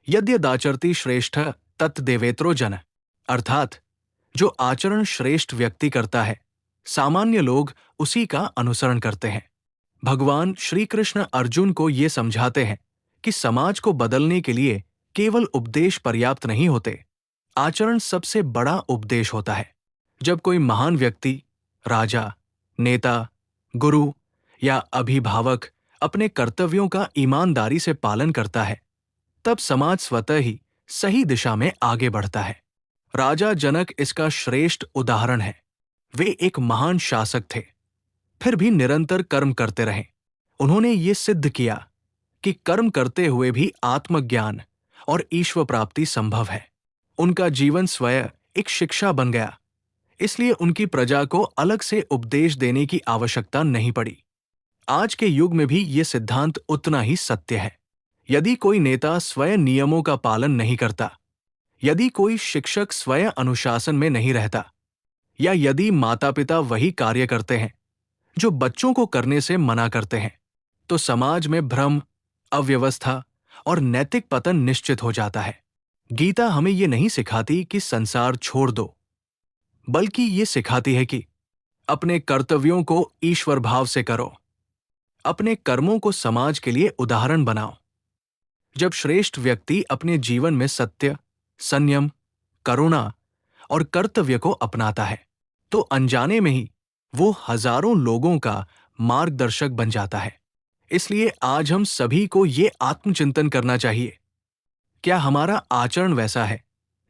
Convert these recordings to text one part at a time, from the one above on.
यद्यदाचरति श्रेष्ठ तत्देवेत्रो जन, अर्थात जो आचरण श्रेष्ठ व्यक्ति करता है, सामान्य लोग उसी का अनुसरण करते हैं। भगवान श्री कृष्ण अर्जुन को ये समझाते हैं कि समाज को बदलने के लिए केवल उपदेश पर्याप्त नहीं होते, आचरण सबसे बड़ा उपदेश होता है। जब कोई महान व्यक्ति, राजा, नेता, गुरु या अभिभावक अपने कर्तव्यों का ईमानदारी से पालन करता है, तब समाज स्वतः ही सही दिशा में आगे बढ़ता है। राजा जनक इसका श्रेष्ठ उदाहरण है। वे एक महान शासक थे, फिर भी निरंतर कर्म करते रहे। उन्होंने ये सिद्ध किया कि कर्म करते हुए भी आत्मज्ञान और ईश्वर प्राप्ति संभव है। उनका जीवन स्वयं एक शिक्षा बन गया, इसलिए उनकी प्रजा को अलग से उपदेश देने की आवश्यकता नहीं पड़ी। आज के युग में भी ये सिद्धांत उतना ही सत्य है। यदि कोई नेता स्वयं नियमों का पालन नहीं करता, यदि कोई शिक्षक स्वयं अनुशासन में नहीं रहता, या यदि माता पिता वही कार्य करते हैं जो बच्चों को करने से मना करते हैं, तो समाज में भ्रम, अव्यवस्था और नैतिक पतन निश्चित हो जाता है। गीता हमें ये नहीं सिखाती कि संसार छोड़ दो, बल्कि ये सिखाती है कि अपने कर्तव्यों को ईश्वर भाव से करो, अपने कर्मों को समाज के लिए उदाहरण बनाओ। जब श्रेष्ठ व्यक्ति अपने जीवन में सत्य, संयम, करुणा और कर्तव्य को अपनाता है, तो अनजाने में ही वो हजारों लोगों का मार्गदर्शक बन जाता है। इसलिए आज हम सभी को ये आत्मचिंतन करना चाहिए, क्या हमारा आचरण वैसा है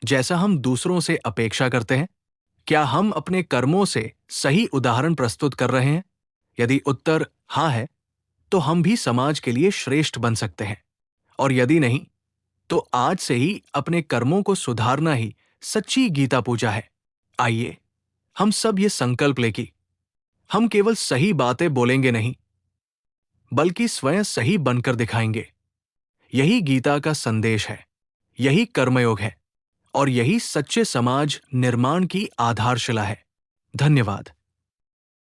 जैसा हम दूसरों से अपेक्षा करते हैं? क्या हम अपने कर्मों से सही उदाहरण प्रस्तुत कर रहे हैं? यदि उत्तर हाँ है, तो हम भी समाज के लिए श्रेष्ठ बन सकते हैं, और यदि नहीं, तो आज से ही अपने कर्मों को सुधारना ही सच्ची गीता पूजा है। आइए हम सब ये संकल्प लें कि हम केवल सही बातें बोलेंगे नहीं, बल्कि स्वयं सही बनकर दिखाएंगे। यही गीता का संदेश है, यही कर्मयोग है, और यही सच्चे समाज निर्माण की आधारशिला है। धन्यवाद।